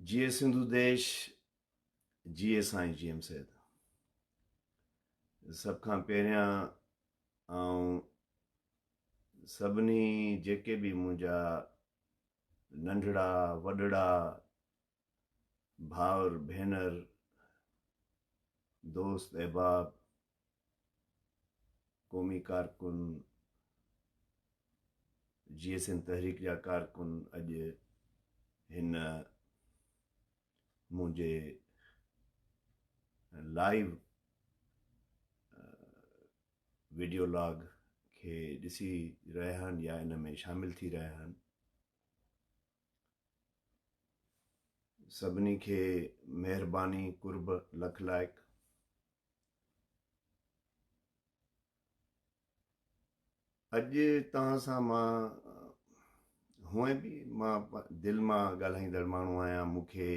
जिए सिंधुदेश जिए साईं जीएम सैद सब खां पहिरियां ऐं सभिनी जेके बि मुंहिंजा नंढड़ा वॾड़ा भाउर भेनर दोस्त अहबाब क़ौमी कारकुन जीएसएन तहरीक जा कारकुन अॼु हिन मुंहिंजे लाइव वीडियो लॉग खे ॾिसी रहिया आहिनि या इन में शामिल थी रहिया आहिनि। सभिनी खे महिरबानी कुर्ब लख लाइक। अॼु तव्हां सां मां हूअं बि मां दिलि मां ॻाल्हाईंदड़ माण्हू आहियां। मूंखे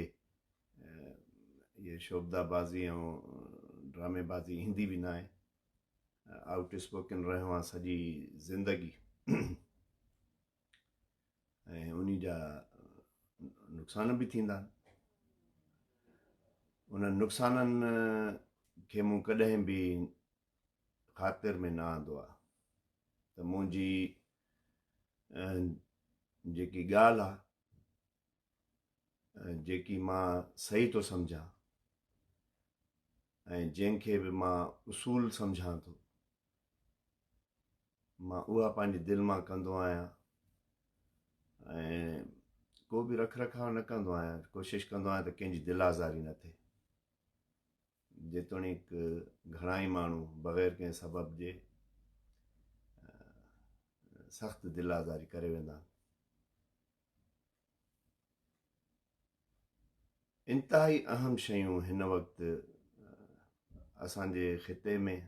इहे शोभदाबाज़ी ऐं ड्रामेबाज़ी ईंदी बि न आहे। आउट स्पोकन रहियो आहियां सॼी ज़िंदगी ऐं उन जा नुक़सान बि थींदा आहिनि। उन नुक़साननि खे मूं कॾहिं बि ख़ातिर में न आंदो आहे त मुंहिंजी जेकी ॻाल्हि आहे जेकी मां सही थो सम्झां ऐं जंहिंखे बि मां उसूल सम्झां थो मां उहा पंहिंजी दिलि मां कंदो आहियां ऐं को बि रख रखाव न कंदो आहियां। कोशिशि कंदो आहियां त कंहिंजी दिलि आज़ारी न थिए। जेतोणीकि घणाई माण्हू बग़ैर कंहिं सबब जे सख़्तु दिलि आज़ारी करे वेंदा आहिनि। इंतिहाई अहम शयूं हिन वक़्तु असांजे ख़िते में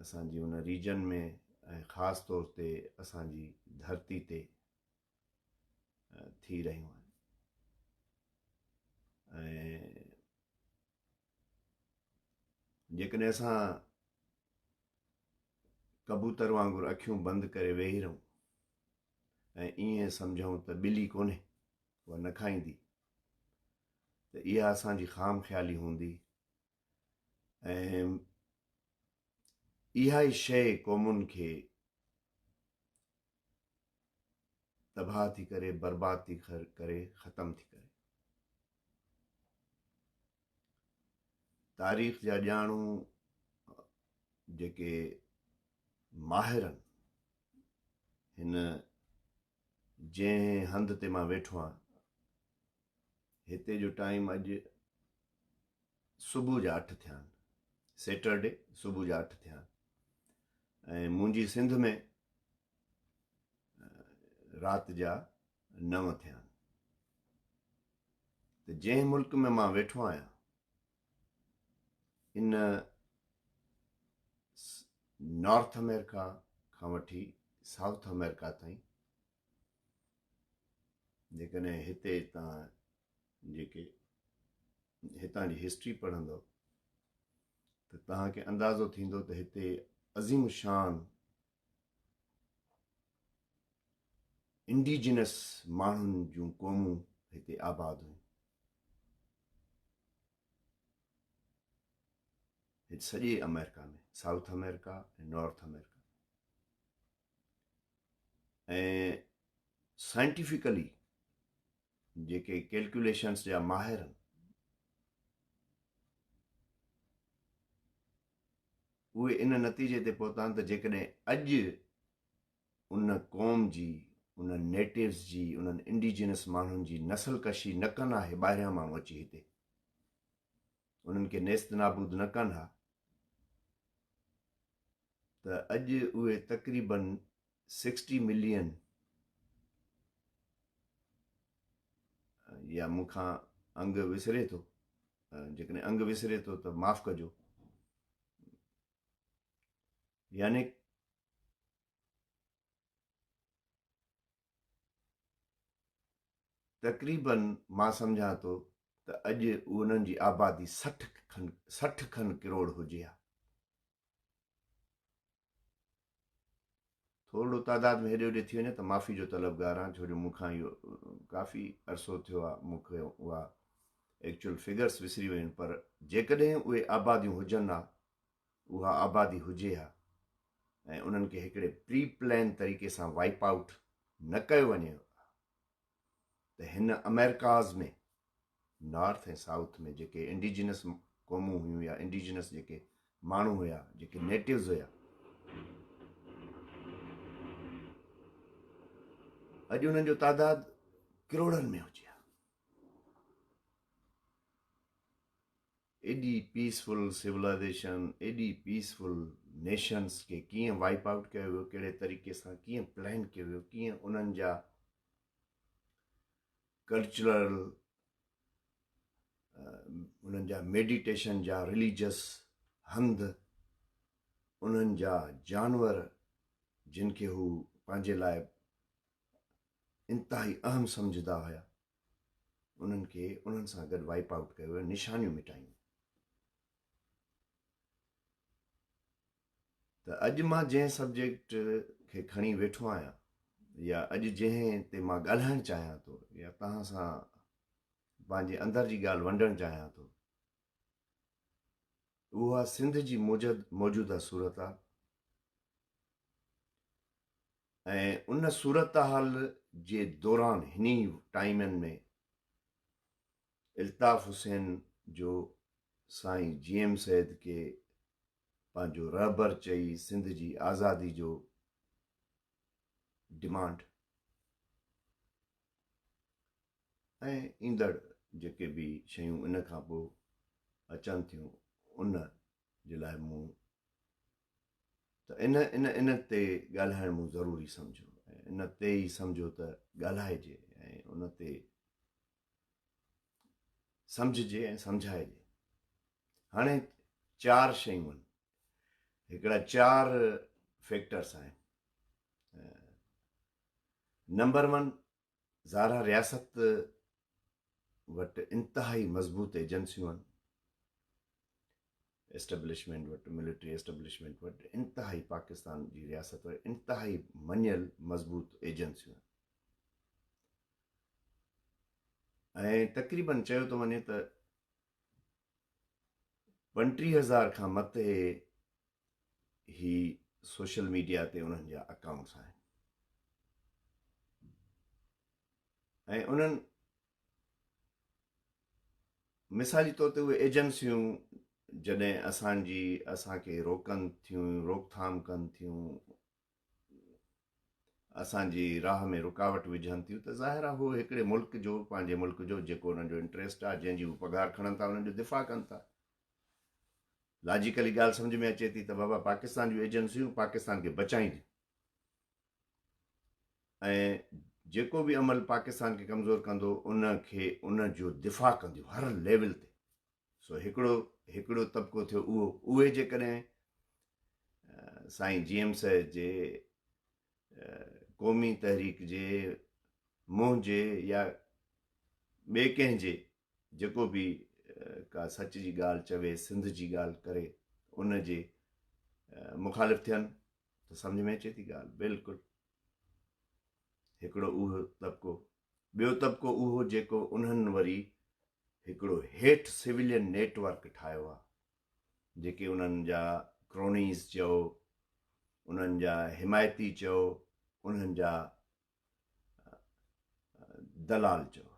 असांजी उन रीजन में ऐं ख़ासि तौर ते असांजी धरती ते थी रहियूं आहिनि ऐं जेकॾहिं असां कबूतर वांगुरु अखियूं बंदि करे वेही रहूं ऐं ईअं सम्झूं त ॿिली कोन्हे उहा न खाईंदी त इहा असांजी ख़ाम ख़्याली हूंदी ऐं इहा ई शइ क़ौमुनि खे तबाह थी करे बर्बाद थी करे ख़तम थी करे। तारीख़ जा ॼाणू जेके माहिर आहिनि हिन जंहिं हंध ते मां वेठो आहियां हिते जो टाइम अॼु सुबुह जा 8 थिया आहिनि। सैटरडे सुबुह जा 8 थिया आहिनि ऐं मुंहिंजी सिंध में राति जा 9 थिया आहिनि। त जंहिं मुल्क में मां वेठो आहियां इन नॉर्थ अमेरिका खां वठी साउथ अमेरिका ताईं जेकॾहिं हिते तव्हां जेके हितां जी हिस्ट्री पढ़ंदव त तव्हांखे अंदाज़ो थींदो त हिते अज़ीम शान इंडिजिनस माण्हुनि जूं क़ौमूं हिते आबाद हुयूं। हिते सॼे अमेरिका में साउथ अमेरिका ऐं नॉर्थ अमेरिका ऐं साइंटिफिकली जेके कैलकुलेशन्स जा माहिर आहिनि उहे इन नतीजे ते पहुता आहिनि त जेकॾहिं अॼु उन क़ौम जी उन नेटिव्स जी उन्हनि इंडिजिनस माण्हुनि जी नस्ल कशी न कनि हा ॿाहिरियां माण्हू अची हिते उन्हनि खे नेस्त नाबूद न कनि हा त अॼु उहे तक़रीबन 60 मिलियन या मूंखां अंग विसरे थो जेकॾहिं अंग विसरे थो त माफ़ कजो यानी तक़रीबन मां सम्झां थो त अॼु उन्हनि जी आबादी 60 खनि किरोड़ हुजे हा। थोरो तादाद में हेॾे होॾे थी वञे त माफ़ी जो तलबगार आहियां, छो जो मूंखां इहो काफ़ी अरसो थियो आहे, मूंखे उहा एक्चुअल फिगर्स विसरी वियूं आहिनि, पर जेकॾहिं उहे आबादियूं हुजनि हा, उहा आबादी हुजे हा ऐं उन्हनि खे हिकिड़े प्री प्लान तरीक़े सां वाइप आउट न कयो वञे त हिन अमेरिकाज़ में नॉर्थ ऐं साउथ में जेके इंडिजिनस क़ौमूं हुयूं या इंडिजिनस जेके माण्हू हुया, जेके नेटिव्स हुया, अॼु उन्हनि जो तादाद करोड़नि में हुजे हा। एॾी पीसफुल सिविलाइज़ेशन, एॾी पीसफुल नेशन्स खे कीअं वाइप आउट कयो वियो, कहिड़े तरीक़े सां कीअं प्लान कयो वियो, कीअं उन्हनि जा कल्चरल, उन्हनि जा मेडिटेशन जा रिलीजियस हंध, उन्हनि जा जानवर जिन खे हू पंहिंजे लाइ इंतिहाई अहम सम्झंदा हुया, उन्हनि खे उन्हनि सां गॾु वाइप आउट कयो वियो, निशानियूं मिटायूं। त अॼु मां जंहिं सब्जेक्ट खे खणी वेठो आहियां या अॼु जंहिं ते मां ॻाल्हाइणु चाहियां थो या तव्हां सां पंहिंजे अंदर जी ॻाल्हि वंडणु चाहियां थो, उहा सिंध जी मौजूदा सूरत आहे। ऐं उन सूरत हाल जे दौरान हिन टाइमनि में अल्ताफ हुसैन जो साईं जीएम सैद खे पंहिंजो रहबर चई सिंध जी आज़ादी जो डिमांड ऐं ईंदड़ जेके बि शयूं इन खां पोइ अचनि थियूं, उन जे लाइ मूं त इन इन इन ते ॻाल्हाइण मूं ज़रूरी सम्झो ऐं इन ते ई सम्झो त ॻाल्हाइजे ऐं उन ते सम्झिजे ऐं सम्झाइजे। हाणे 4 शयूं आहिनि, हिकिड़ा 4 फैक्टर्स आहिनि। नंबर 1, ज़ारा रियासत वटि इंतिहाई मज़बूत एजेंसियूं आहिनि, एस्टेब्लिशमेंट वटि, मिलिट्री एस्टेब्लिशमेंट वटि इंतिहाई, पाकिस्तान जी रियासत वटि इंतिहाई मञियल मज़बूत एजेंसियूं आहिनि। ऐं तक़रीबन चयो थो वञे त 35,000 खां मथे ही सोशल मीडिया ते उन्हनि जा अकाउंट्स आहिनि ऐं उन्हनि मिसाली तौर ते उहे एजेंसियूं जॾहिं असांखे रोकनि थियूं, रोकथाम कनि थियूं, असांजी राह में रुकावट विझनि थियूं, त ज़ाहिर आहे उहो हिकिड़े मुल्क जो, पंहिंजे मुल्क जो जेको उन्हनि जो इंट्रस्ट आहे, जंहिंजी उहे पघार खणनि था, उन्हनि जो दिफ़ा कनि था। लॉजिकली ॻाल्हि सम्झ में अचे थी त बाबा पाकिस्तान जूं एजेंसियूं पाकिस्तान खे बचाईंदियूं ऐं जेको बि अमल पाकिस्तान खे कमज़ोर कंदो उनखे उन जो दिफ़ा कंदियूं हर लेवल ते। सो हिकिड़ो तबिको थियो उहे जेकॾहिं साईं जीएम साहिब जे क़ौमी तहरीक जे मुंहिंजे या ॿिए कंहिंजे जेको बि का सच जी ॻाल्हि चवे, सिंध जी ॻाल्हि करे, उन जे मुखालिफ़ थियनि त सम्झ में अचे थी ॻाल्हि। बिल्कुलु हिकिड़ो उहो तबिको। ॿियो तबिको उहो जेको उन्हनि वरी हिकिड़ो हेठि सिविलियन नेटवर्क ठाहियो आहे, जेके उन्हनि जा क्रोनीज़ चयो, उन्हनि जा हिमायती चयो, उन्हनि जा दलाल चयो।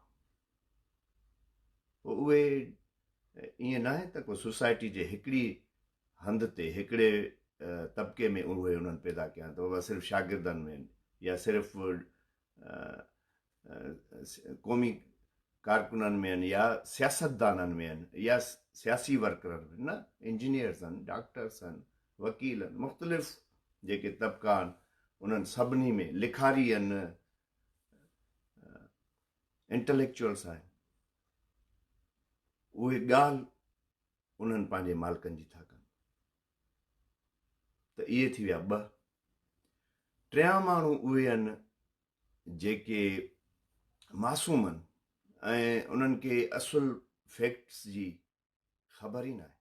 पोइ उहे ईअं न आहे त को सोसाइटी जे हिकिड़ी हंध ते, हिकिड़े तबिके में उहे उन्हनि पैदा कया आहिनि, त उहा सिर्फ़ु शागिर्दनि में या सिर्फ़ु क़ौमी कारकुननि में आहिनि या सियासतदाननि में आहिनि या सियासी वर्करनि में, न, इंजीनियर्स आहिनि, डॉक्टर्स आहिनि, वकील आहिनि, मुख़्तलिफ़ जेके तबिका आहिनि उन्हनि सभिनी में, लिखारी आहिनि, इंटेलेक्चुअल्स आहिनि, उहे ॻाल्हि उन्हनि पंहिंजे मालिकनि जी था कनि। त इहे थी विया 2। टियां माण्हू उहे आहिनि जेके मासूम आहिनि ऐं उन्हनि खे असुल फैक्ट्स जी ख़बर ई न आहे।